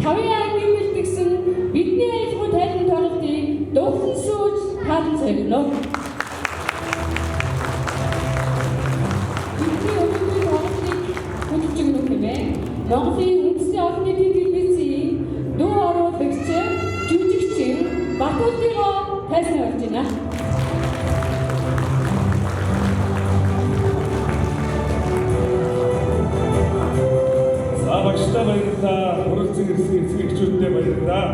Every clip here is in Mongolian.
тавьяа гимэлтгсэн бидний айлгуу тайлбар тоглолтыг дуусан сууж хаалт сольно. Бидний өнөөдрийн тоглолтыг хүлжигнө хэмээн Монголын үндэсний олон нийтийн телевизийн дуу оруулагч, жүжигч Батболдыгоо тайсан явж байна. Багштай баярлалаа. Хүрэлцэн ирсэн эцэгчүүдтэй баярлалаа.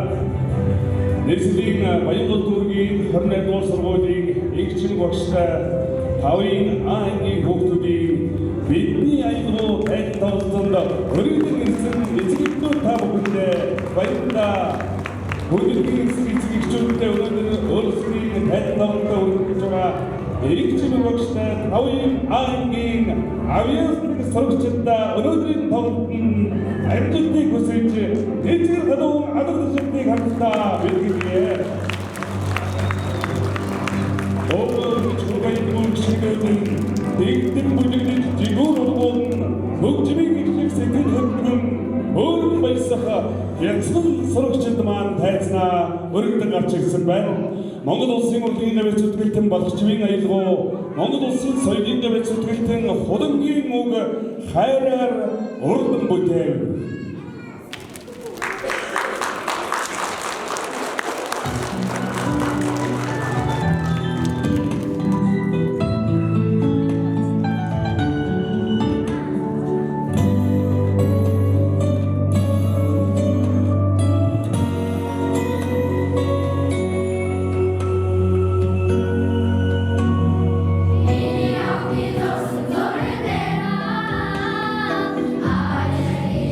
Нийслэлийн Баянгол дүүргийн 28 дугаар сургуулийн эгчин багштай тавын ангийн хүүхдүүдийн бидний айлгуу тайлбар тоглолтод өргөдөн ирсэн эцэгчүүд та бүхэндээ баярлалаа. Хүүхдүүдийн эцэгчүүдтэй өнөөдөр өөрсдийн тайлбар тоглолтод өргөдөж байгаа эгчин багштай тавын ангийн авьяас сурагчдаа өнөөдрийн тоглолтын амжилтыг хүсэж эцэг гадуун алгадшилтыг хамтдаа бэлгэлээ. Өөрөөр хэлбэл чигээр дэгдэн бүжиглэж жигүүр ургуун хөгжмийг ихлэх сэтгэл хөдлөн өөр баясах янзлан сурагчид маань тайзнаа өргөдөн гарч ирсэн байна. Монгол улсын урлагийн нэмэлт зүтгэлтэн балхчмын айлгуу Монгол улсын соёлын нэмэлт зүтгэлтэн худангийн үг хайраар урдан бүтээв.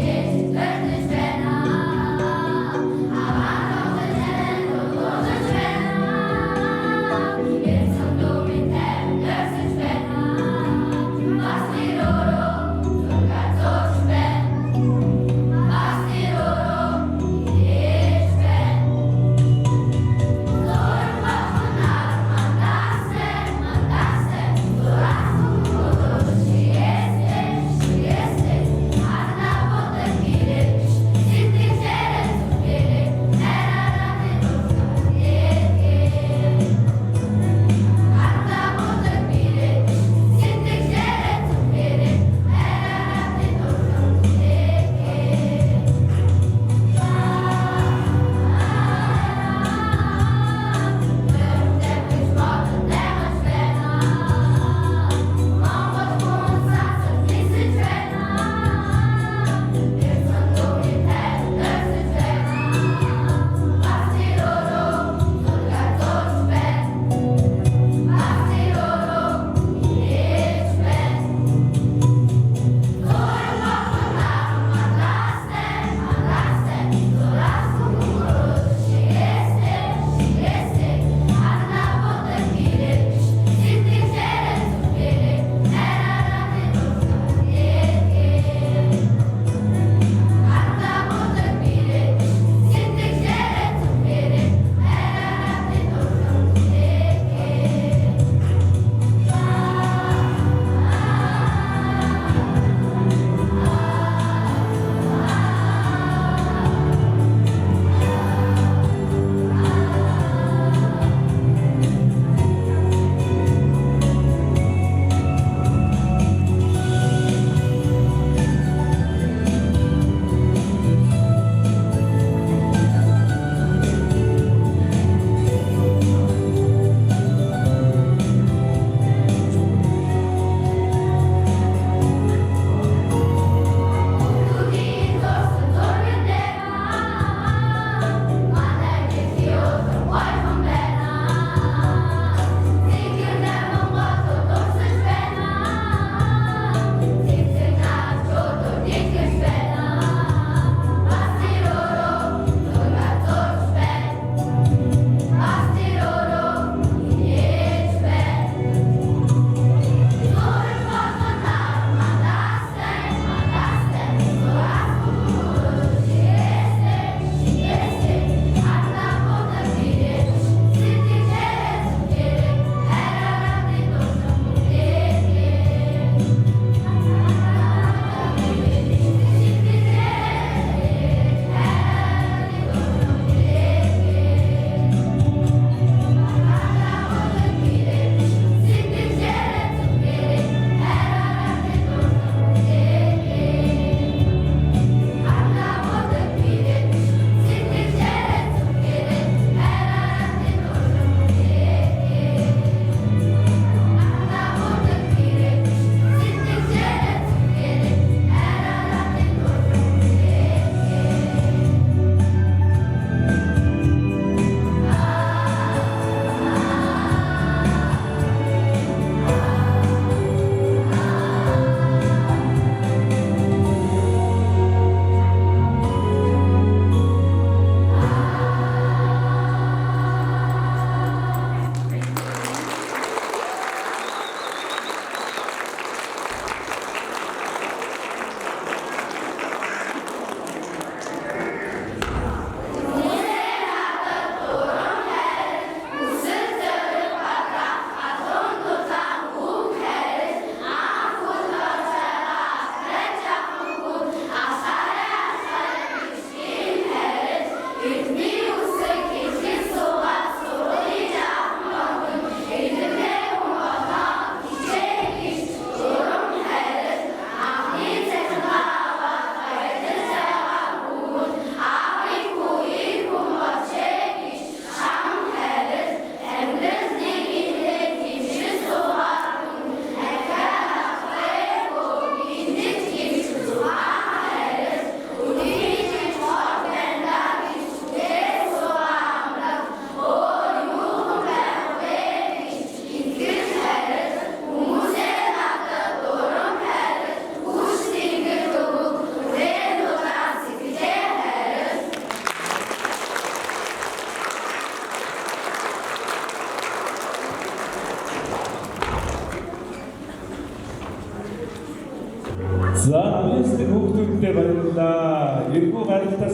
Yes.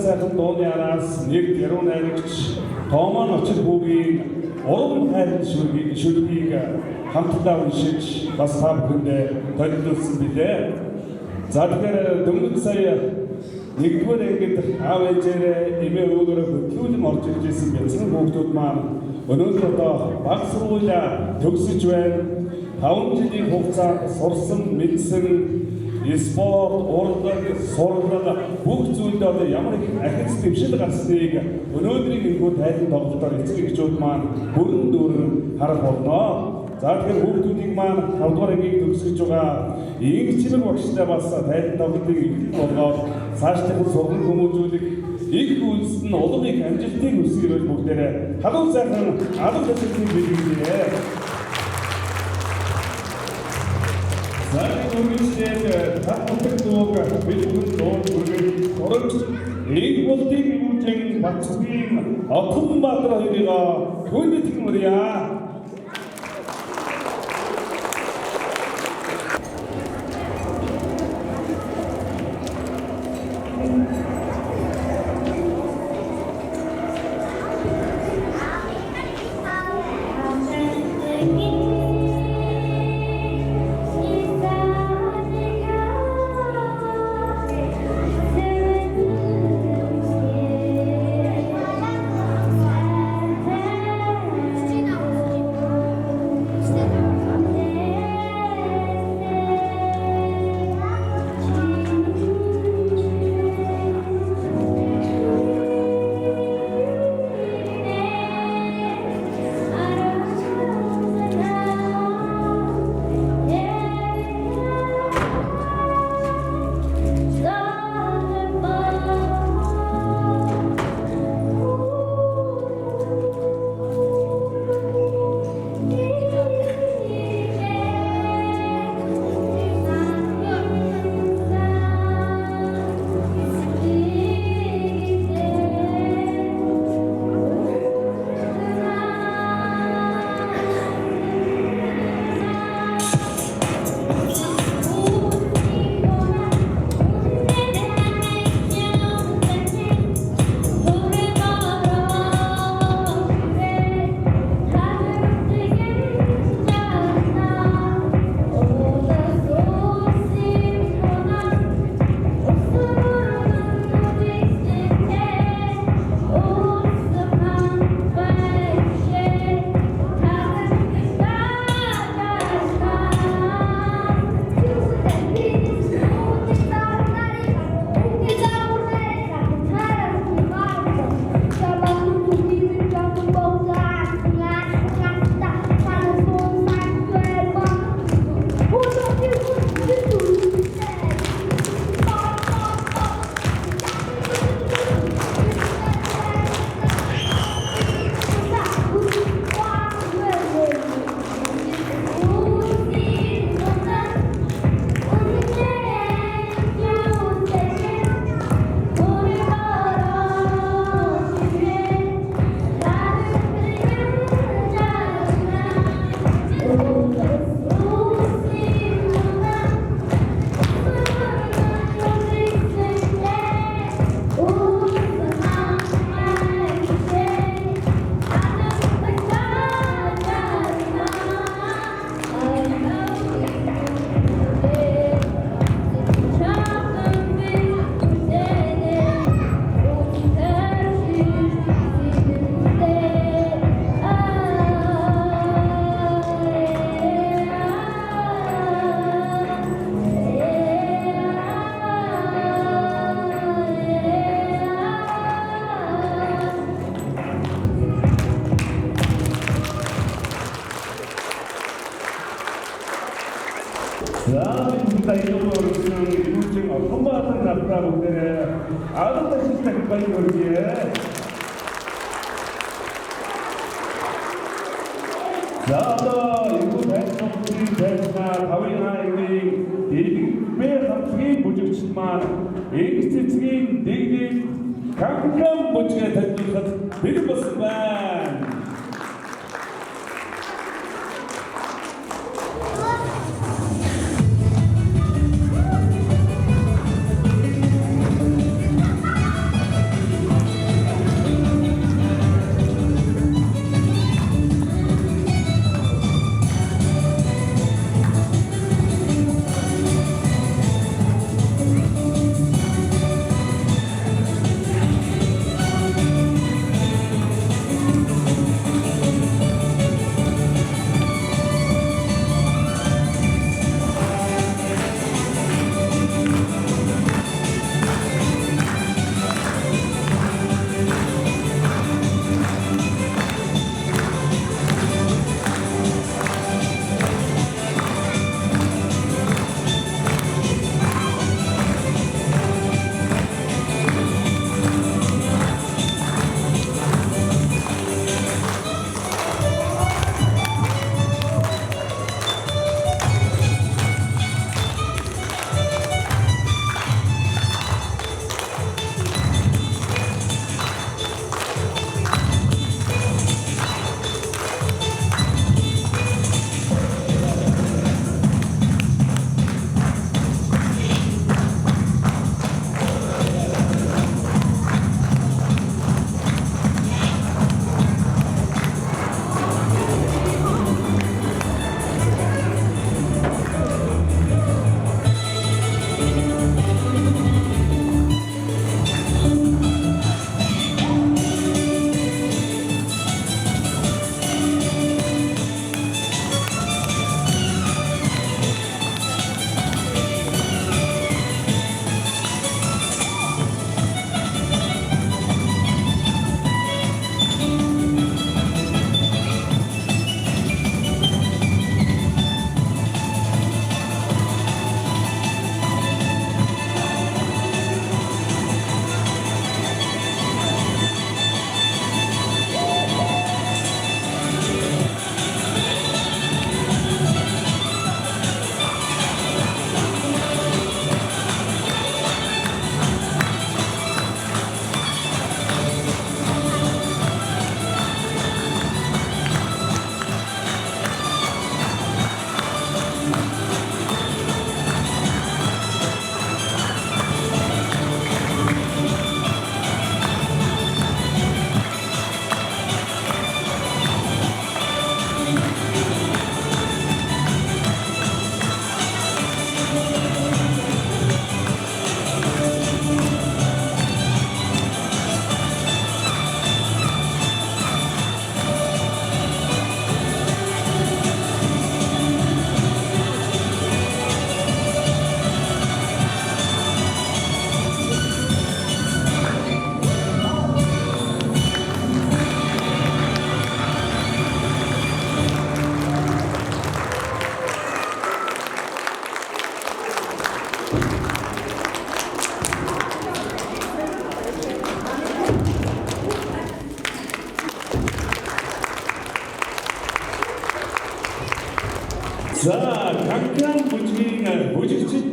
сайхан дууны араас нэг яруу найрагч Томон очил хүүгийн уран хайрын шүлгийг хамтдаа уншиж бас та бүхэндээ төлөвлөсөн билээ. За тэгэхээр дөнгөж сая нэгдүгээр ангид аав ээжээрээ эмээ өвгөрөө хөтлүүлэн орж ирж ирсэн бяцхан хүүхдүүд маань өнөөдөр одоо баг сургуулаа төгсөж байна. 5 жилийн хугацаанд сурсан, мэдсэн спорт, урлаг, сурлаг бүх зүйлд одоо ямар их ахиц дэвшил гарсныг өнөөдрийн энэ тайлбар тоглолтоор эцэг эхчүүд маань бүрэн дүүрэн харах болно. За тэгэхээр хүүхдүүдийг маань 5 дугаар ангийг төгсөж байгаа ийм чимэг багштай бас тайлбар тоглолтыг эхлэх болгоод цаашдын сургууль хүмүүжүүлэх их үйлс нь улам их амжилтыг хүсгэрэл бүгдээрээ халуун сайхан алга төсөлтийг бэлгэлээ. Заримын үргэлжлээд татвартай дууг бидний дууг үргэлж орж нэг болтыг үүржин Батцгийн Отгонбаатар хоёрыг түүний тэгмэрья.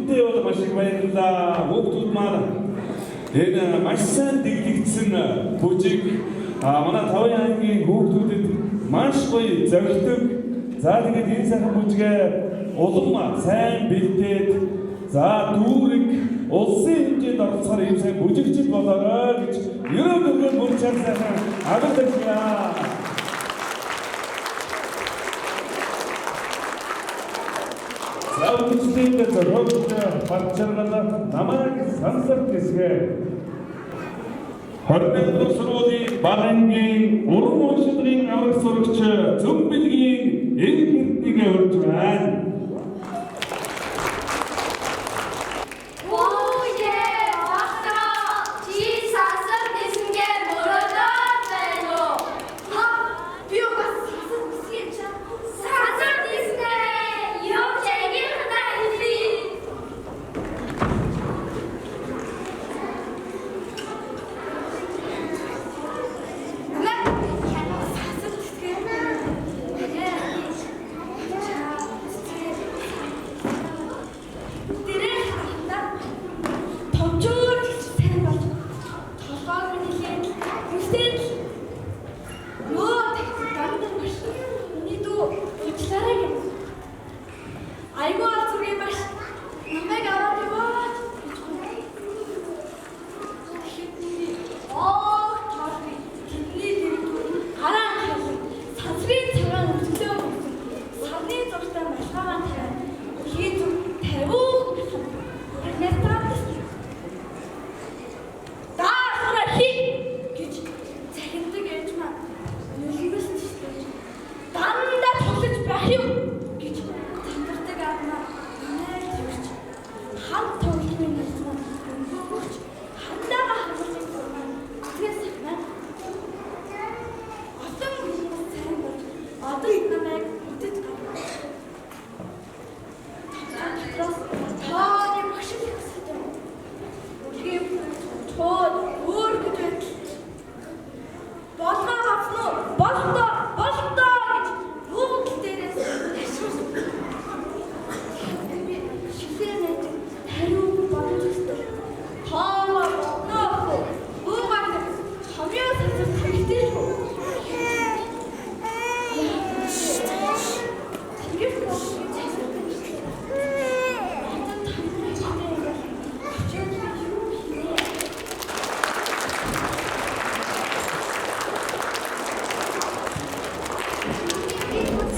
Бүгдээ бол маш их баярлалаа. Хүүхдүүд маань энэ маш сайн дэглэгдсэн бүжиг манай Тавын аймгийн хүүхдүүдэд маш гоё зоригтой. За тэгээд энэ сайхан бүжгээ улам сайн бэлдээд за дүүрэг улсын хэмжээнд оролцохоор ийм сайн бүжигчд болоорой гэж ерөнхийдөө бүр сайхан агуулдаг. Заавчдын зорилт панчаргала намайг сансар гэсгээ. Хордон сургуулийн багангийн уран уншлагын авраг сурагч Зөмбөлгийн энэ гэртнийг өрж байна.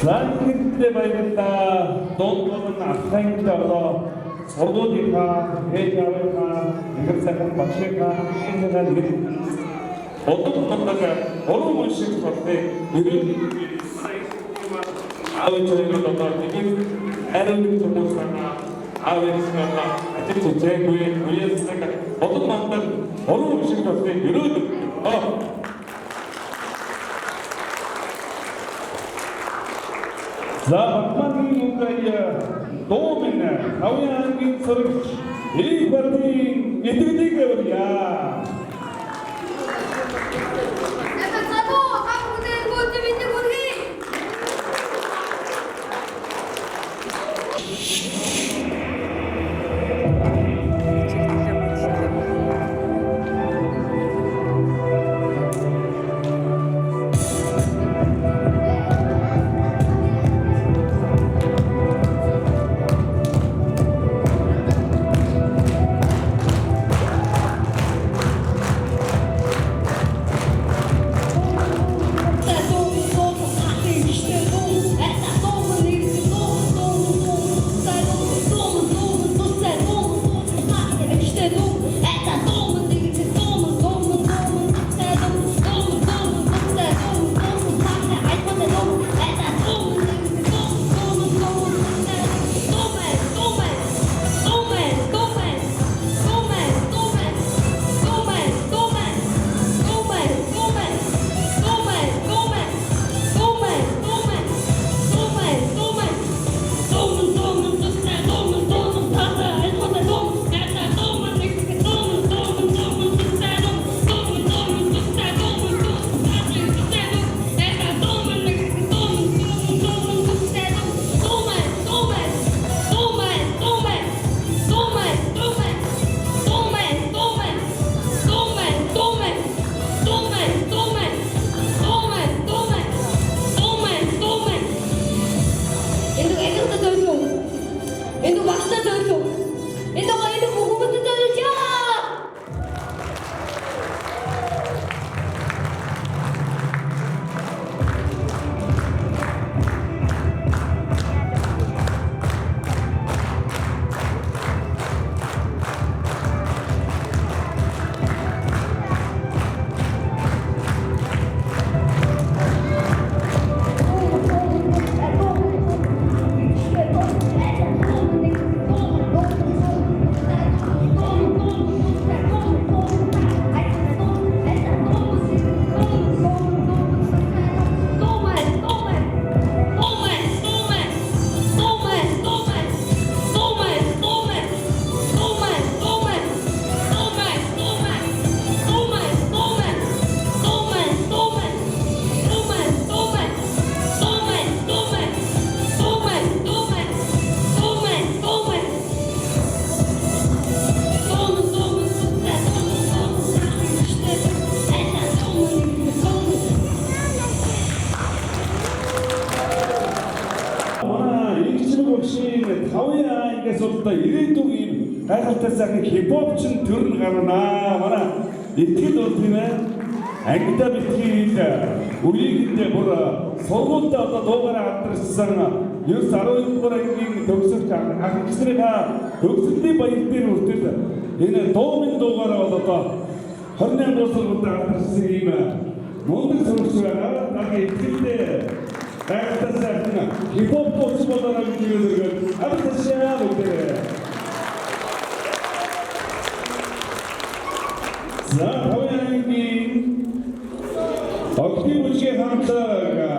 Заавчдын баярлалаа. Дундгол нь ахын одоо сургуулийнхаа, ээж-авийнхаа, нэгэн сайхан багшийнхаа, энэгээр нэг одоогоор уран унших болтыг ерөнхийдөө аавчрын одоо тийм ариун хүмүүсээ аавчраа ажил зүйгүй үеэсэг одоогоор уран унших болтыг ерөнхийдөө за батмангийн үгэй доомин Тавын сурагч Игбатын эдгэдэг явъя. одоо ирээдүйн ийм гайхалтай сайхан хипхопчин төр нь гарна. Манай итгэл бол тийм ээ. Ангида битгий үеигэндээ бүр сургуультай одоо дуугараа хамтарсан 12 дугаар ангийн төгсөлт агчнэрийнхаа төгсөлтийн баяр дээр хүртэл энэ дуумын дуугараа бол одоо 28 дугаар сургуультай хамтарсан ийм мундаг сурагч байгаа. Нагийн итгэлтэй гайхалтай сайхан хипхоп дууч болоороо гэж хэлдэг. Авцашаа бүгдээ. За хавьяангийн Актив үжиг хамтарга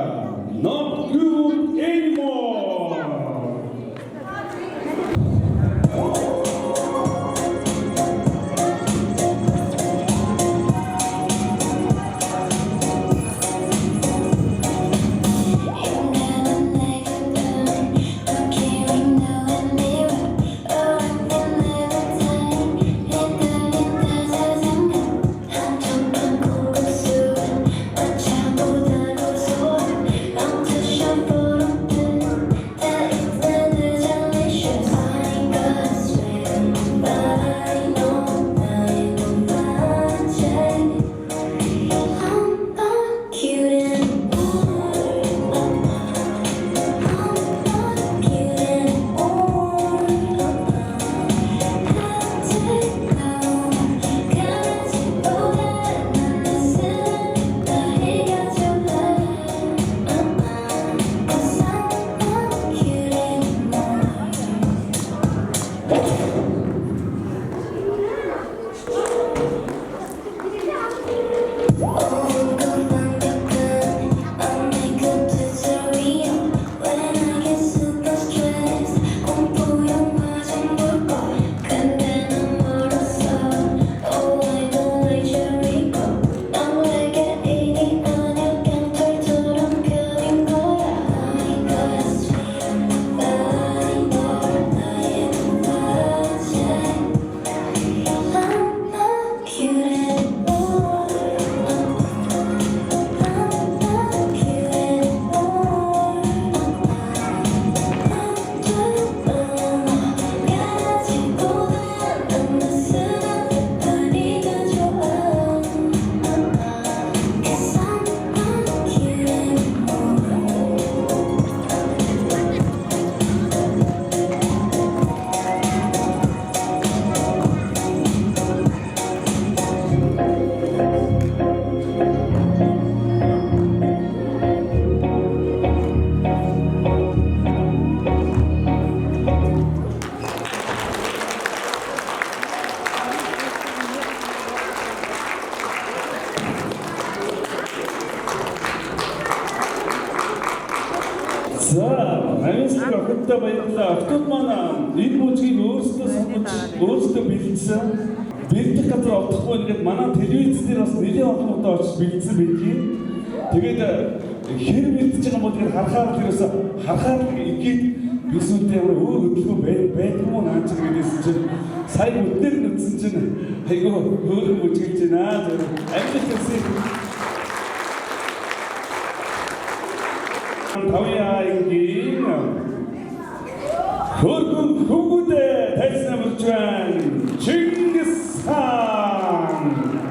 not good anymore. За, аюулгүй охинтой баярлалаа. Охтууд маань энэ бүжгийг өөрсдөө сонгож, өөрсдөө бэлдсэн. Бэлдэх газар олдохгүй ингээд манай телевиз дээр бас нэлээд олон удаа очиж бэлдсэн байдгийг. Тэгээд хэр бэлдэж байгаа юм бол тэгэхээр харахаар игээд бисүүдээ өөр хөдөлгөөн байдаг юм уу наач гэдээсэн чинь сая өдөр нүцсэн чинь айгүй хөөрхөн бүжгэлж байна. Амжилттай Тавьяангийн хөргөн хөвгүүдээ тайснаа болж байна. Чингис хаан.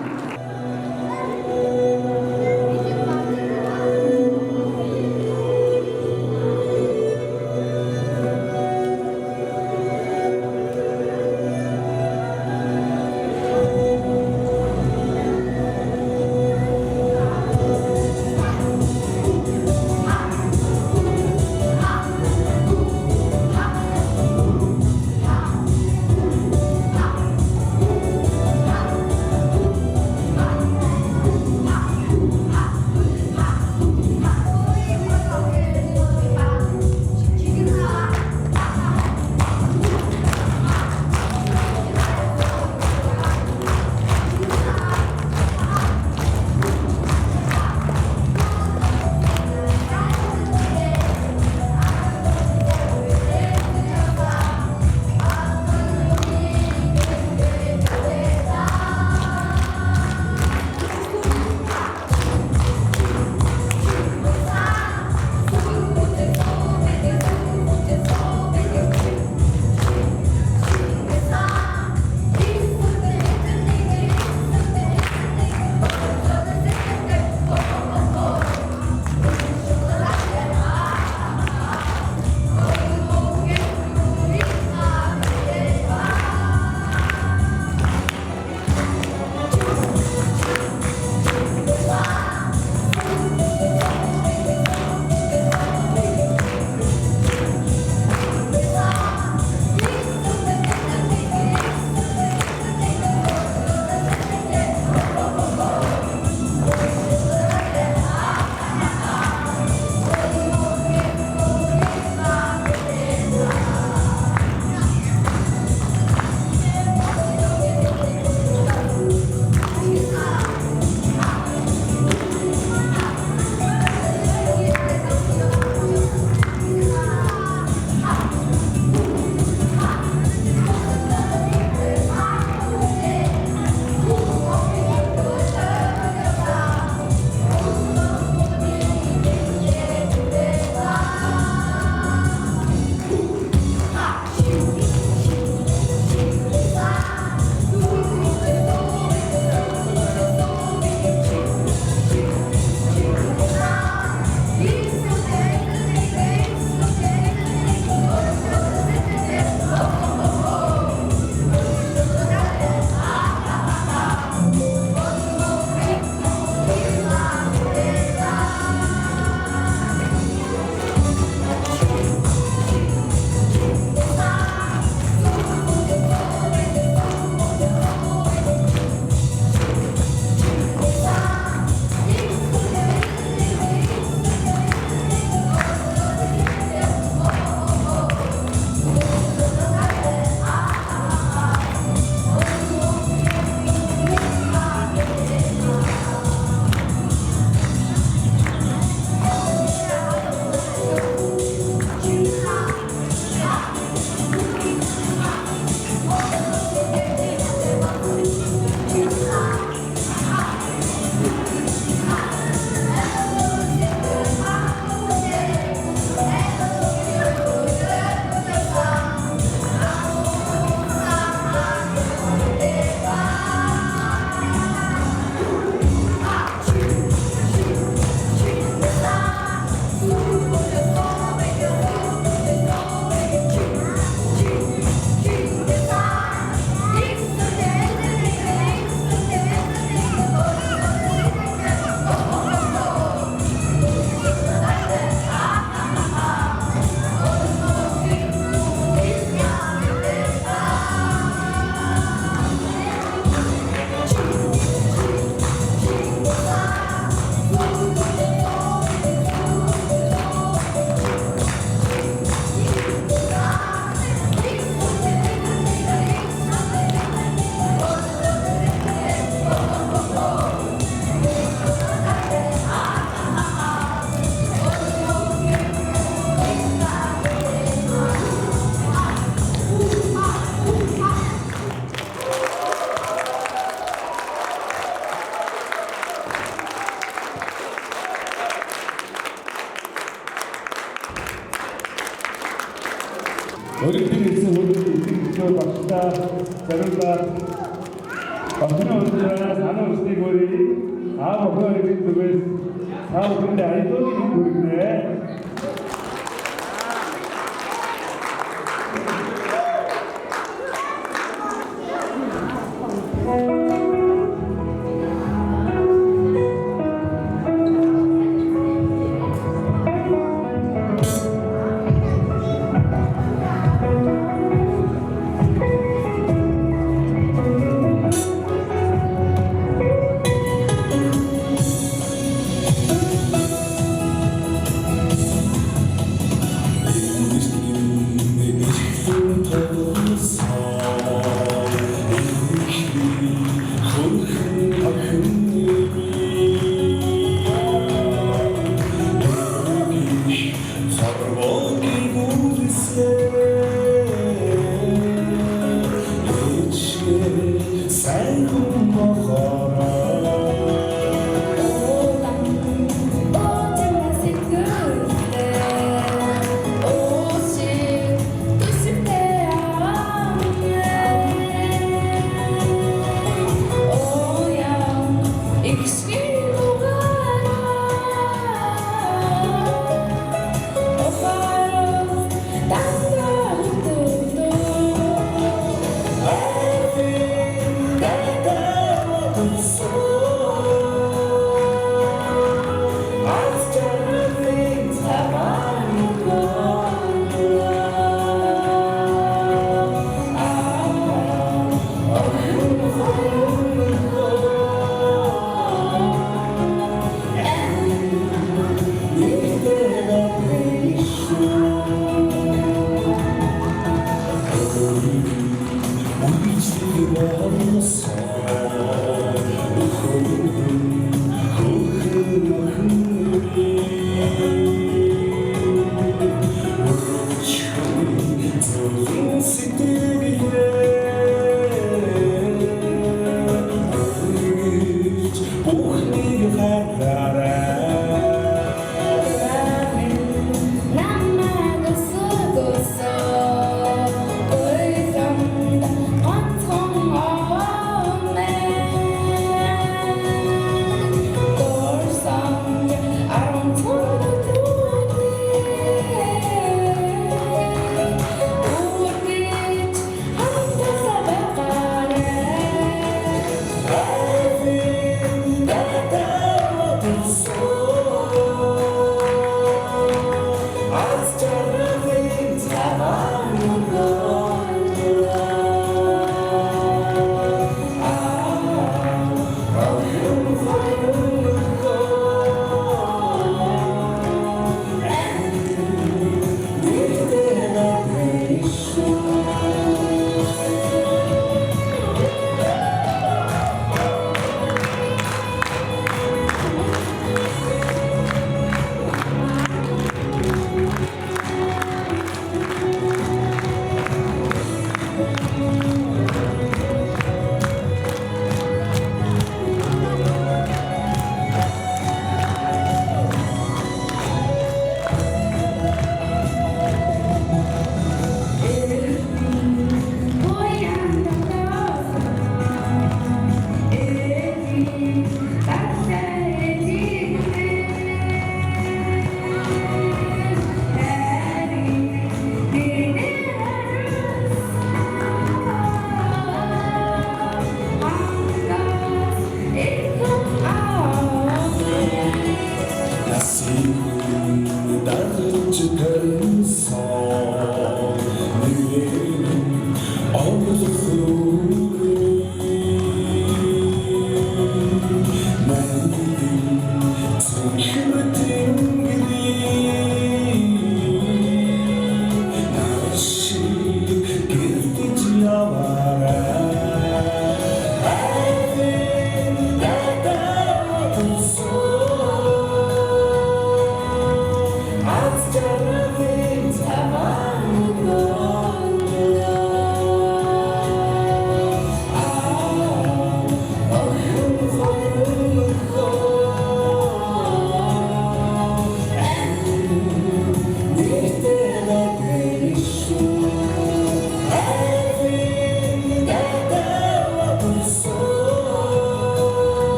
Өөрийнхөө үлдэн багтаа заримдаа батны өдрөө санаа усны гөрий аав охин бидгээр тав хүндээ айдуугийн хүргэнэ.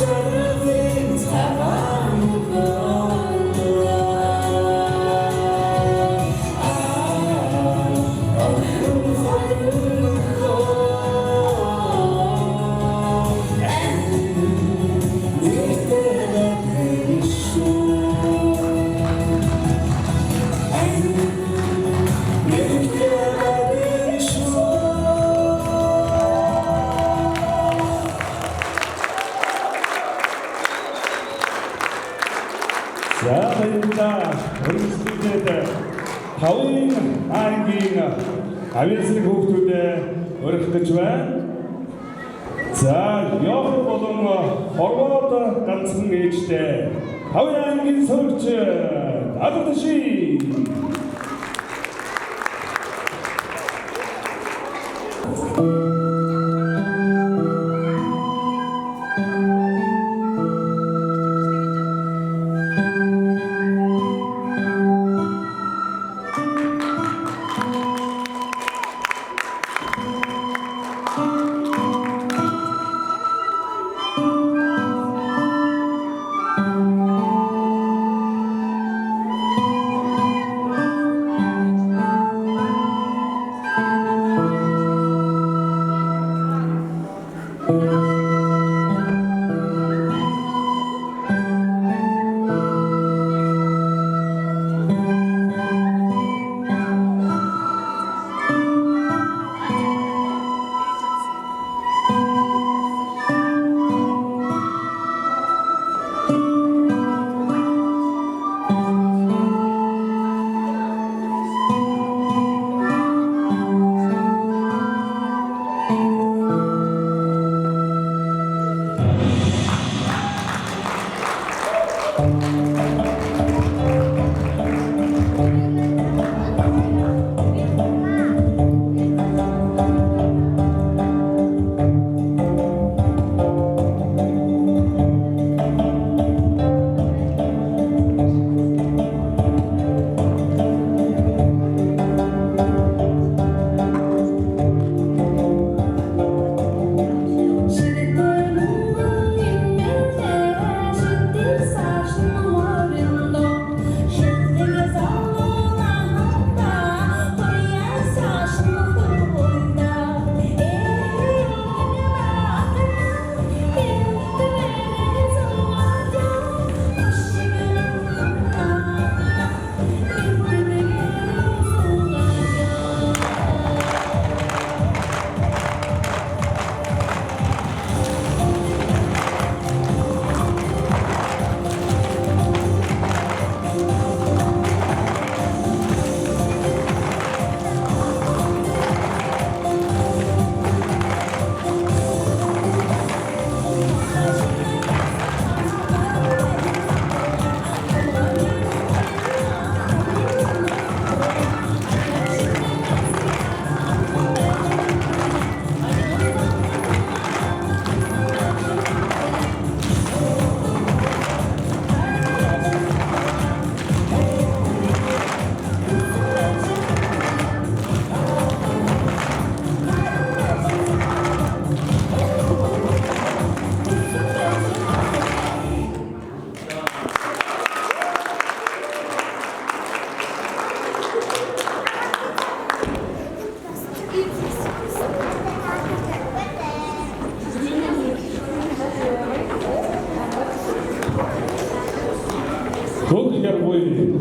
За баярлалаа. Өргөжлөлтэй Хавын аймгийн авиацлог хүүхдүүдээ өргөх гэж байна. За Йохан болон Хорвоод ганцхан ээжтэй Хавын аймгийн сурагч Адаташи.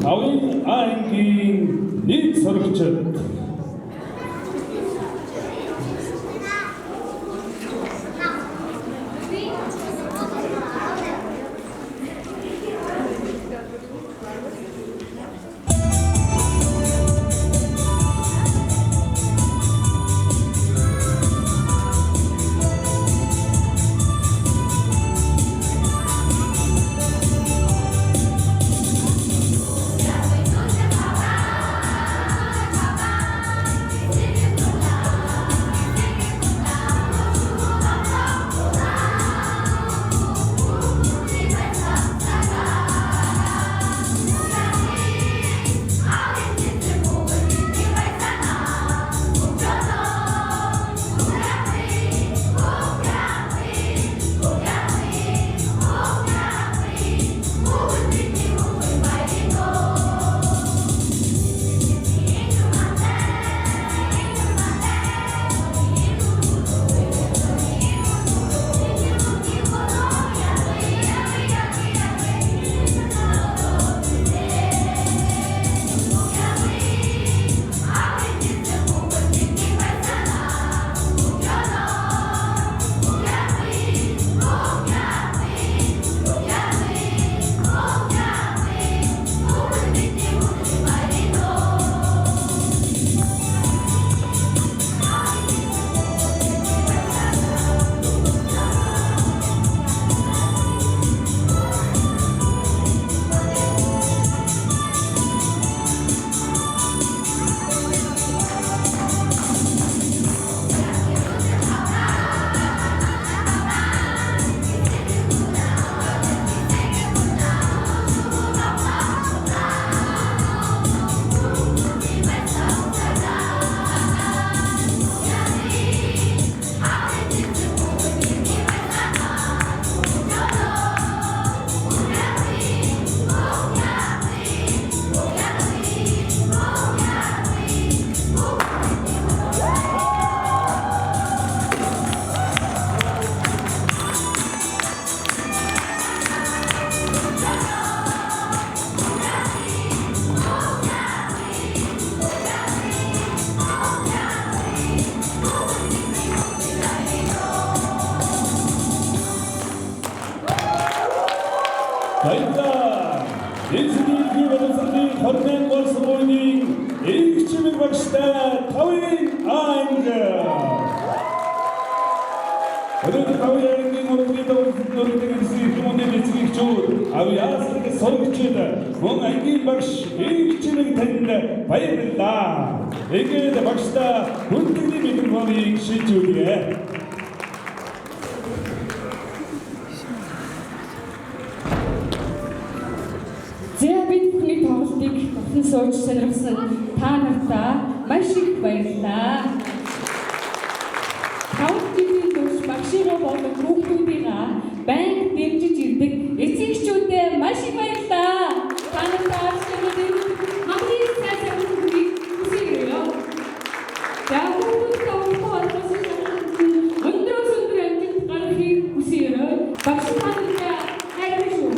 Хавын аймгийн нэг сурагчид баярлалаа. Эцгийн боловсролын 28 дугаар сургуулийн эгчмэг багштай тавын анги. Өнөөдөр тавын ангийн урлагийн дөрөвдөг хүмүүний эцгийн хчүүд авьяасыг соргчид мөн ангийн багш эгчмэг танд баярлалаа. Тэгээд багштай хүндэтгэлийн микрофоныг шийдвэрлэе. Бид бүхний тоглолтыг батлан сууж сонирхсан та нартай маш их баярлалаа. Тавд жилийн турш багшигаа болон хүүхдүүдийнхаа байнга дэмжиж ирдэг эцэг эхчүүдэд маш их баярлалаа. Та нартай ашиглаад хамгийн сайхан бүхнийг хүсье.Ягуултаа уухаас өндрөөс өндөр амжилт гаргахыг хүсье. Багш тантай хайртай шүү.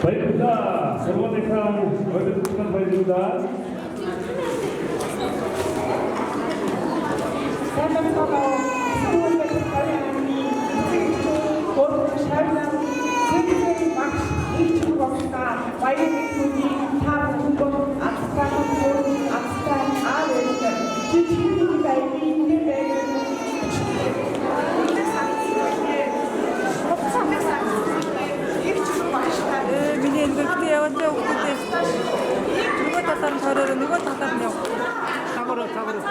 баярлалаа. Сургуулийн өдөртгөн баярлалаа. Миний энергтэй яваад өгдөө. Нөгөө талаар нь хороор нөгөө талаар нь яв. Цагаараа. Цагаараа.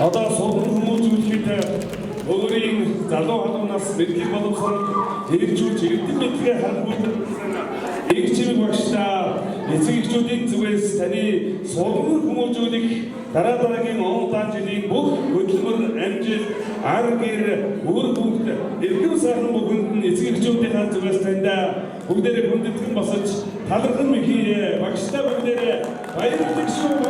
Одоо сургууль хүмүүжүүлэхэд өөрийн залуу халуунаас мэдлэг боловсрол хэрэгжүүлж ирдэг мэдлэгээ хангуулсан эгчмэг багштай эцэг эхчүүдийн зүгээс таны сургууль хүмүүжүүлэх дараагийн он жилийн бүх хөдөлмөр амжилт ар гэр үр бүгд эрдэм сайхан бүхэнд нь эцэг эхчүүдийн зүгээс танд бүгдээрээ хүндэтгэн босож талархан мэхий багштай бүгдээрээ баярлалаа шүү.